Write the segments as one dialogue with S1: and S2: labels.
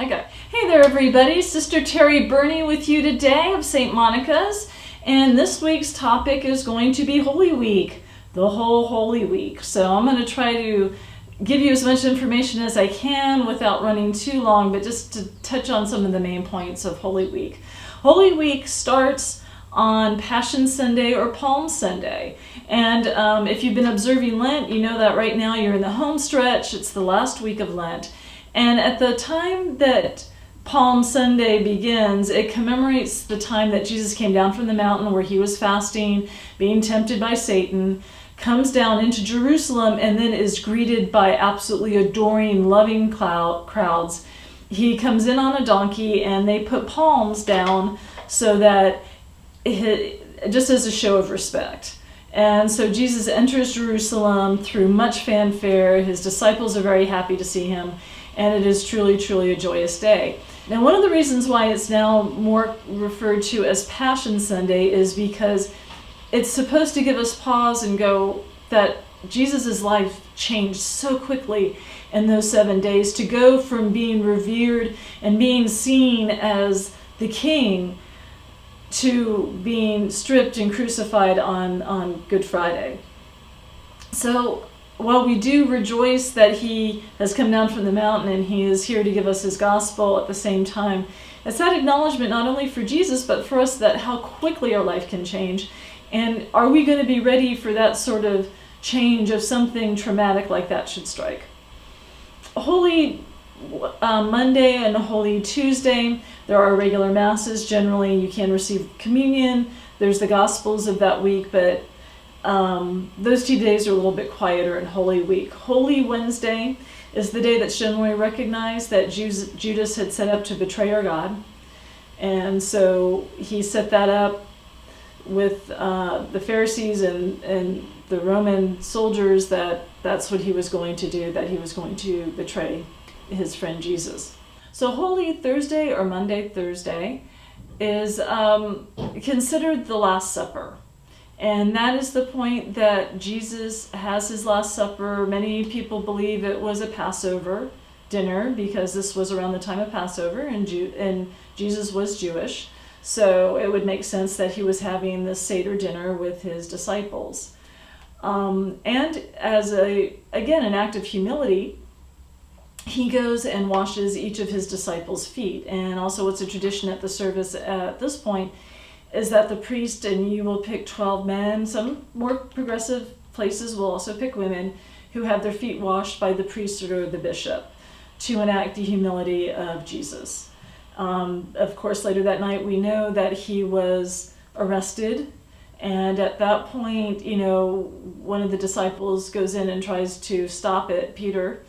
S1: Hey there, everybody. Sister Terry Burney with you today of St. Monica's. And this week's topic is going to be Holy Week, the whole Holy Week. So I'm going to try to give you as much information as I can without running too long, but just to touch on some of the main points of Holy Week. Holy Week starts on Passion Sunday or Palm Sunday. And if you've been observing Lent, you know that right now you're in the home stretch. It's the last week of Lent. And at the time that Palm Sunday begins, it commemorates the time that Jesus came down from the mountain where he was fasting, being tempted by Satan, comes down into Jerusalem, and then is greeted by absolutely adoring, loving crowds. He comes in on a donkey, and they put palms down so that, just as a show of respect. And so Jesus enters Jerusalem through much fanfare. His disciples are very happy to see him. And it is truly, truly a joyous day. Now, one of the reasons why it's now more referred to as Passion Sunday is because it's supposed to give us pause and go that Jesus' life changed so quickly in those 7 days, to go from being revered and being seen as the king to being stripped and crucified on Good Friday. So while we do rejoice that he has come down from the mountain and he is here to give us his gospel, at the same time, it's that acknowledgement not only for Jesus, but for us, that how quickly our life can change. And are we going to be ready for that sort of change of something traumatic like that should strike? Holy Monday and Holy Tuesday, there are regular masses. Generally, you can receive communion. There's the Gospels of that week, but those 2 days are a little bit quieter in Holy Week. Holy Wednesday is the day that's generally recognized that Judas had set up to betray our God. And so he set that up with the Pharisees and the Roman soldiers, that's what he was going to do, that he was going to betray his friend Jesus. So Holy Thursday or Monday Thursday is considered the Last Supper. And that is the point that Jesus has his Last Supper. Many people believe it was a Passover dinner because this was around the time of Passover, and Jesus was Jewish. So it would make sense that he was having this Seder dinner with his disciples. And as an act of humility, he goes and washes each of his disciples' feet. And also, what's a tradition at the service at this point is that the priest, and you will pick 12 men, some more progressive places will also pick women, who have their feet washed by the priest or the bishop to enact the humility of Jesus. Of course, later that night, we know that he was arrested. And at that point, one of the disciples goes in and tries to stop it, Peter.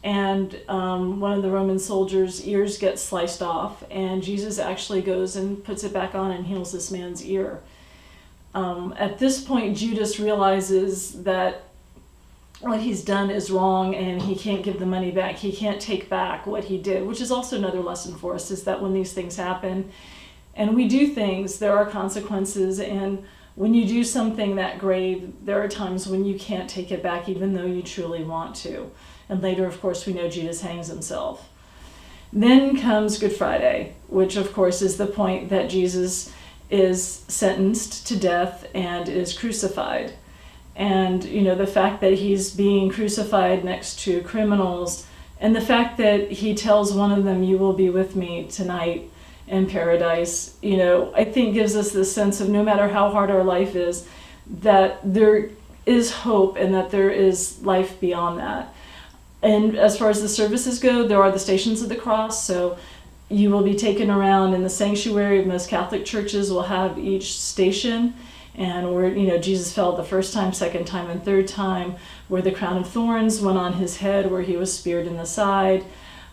S1: And one of the Roman soldiers' ears gets sliced off, and Jesus actually goes and puts it back on and heals this man's ear. At this point, Judas realizes that what he's done is wrong, and he can't give the money back. He can't take back what he did, which is also another lesson for us, is that when these things happen and we do things, there are consequences. And when you do something that grave, there are times when you can't take it back, even though you truly want to. And later, of course, we know Judas hangs himself. Then comes Good Friday, which, of course, is the point that Jesus is sentenced to death and is crucified. And, the fact that he's being crucified next to criminals, and the fact that he tells one of them, "You will be with me tonight in paradise," I think gives us this sense of, no matter how hard our life is, that there is hope and that there is life beyond that. And as far as the services go, there are the Stations of the Cross. So you will be taken around in the sanctuary. Most Catholic churches will have each station, and where Jesus fell the first time, second time, and third time, where the crown of thorns went on his head, where he was speared in the side,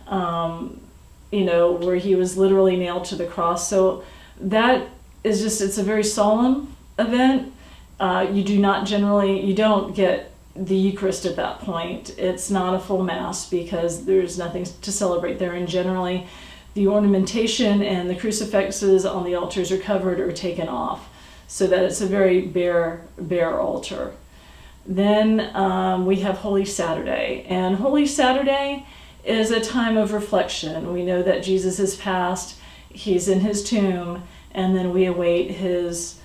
S1: where he was literally nailed to the cross. So that is it's a very solemn event. You don't get the Eucharist at that point. It's not a full Mass because there's nothing to celebrate there, and generally the ornamentation and the crucifixes on the altars are covered or taken off, so that it's a very bare altar. Then we have Holy Saturday, and Holy Saturday is a time of reflection. We know that Jesus is passed, he's in his tomb, and then we await his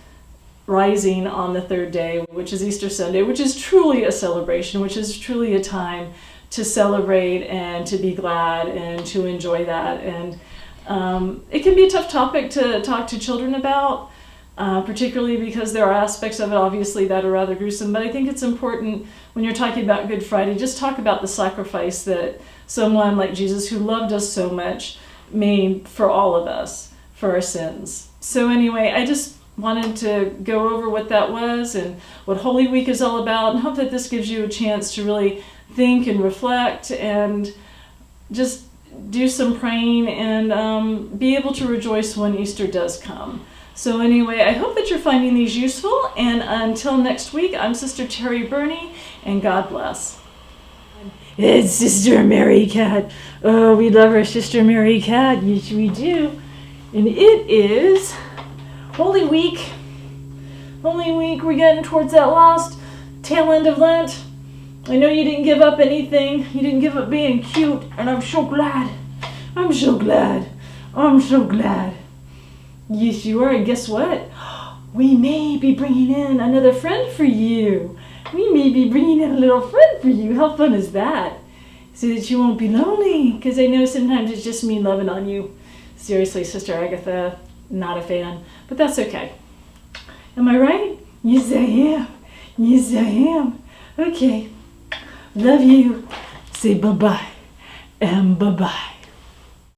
S1: rising on the third day, which is Easter Sunday, which is truly a celebration, which is truly a time to celebrate and to be glad and to enjoy that. And it can be a tough topic to talk to children about, particularly because there are aspects of it, obviously, that are rather gruesome. But I think it's important when you're talking about Good Friday, just talk about the sacrifice that someone like Jesus, who loved us so much, made for all of us, for our sins. So anyway, I just wanted to go over what that was and what Holy Week is all about, and hope that this gives you a chance to really think and reflect and just do some praying and be able to rejoice when Easter does come. So anyway, I hope that you're finding these useful, and until next week, I'm Sister Terry Burney, and God bless. It's Sister Mary Cat. Oh, we love our Sister Mary Cat. Yes, we do. And it is Holy Week. Holy Week, we're getting towards that last tail end of Lent. I know you didn't give up anything. You didn't give up being cute, and I'm so glad. I'm so glad. I'm so glad. Yes, you are. And guess what? We may be bringing in another friend for you. We may be bringing in a little friend for you. How fun is that? So that you won't be lonely. Because I know sometimes it's just me loving on you. Seriously, Sister Agatha, not a fan. But that's okay. Am I right? Yes, I am. Yes, I am. Okay. Love you. Say bye-bye. And bye-bye.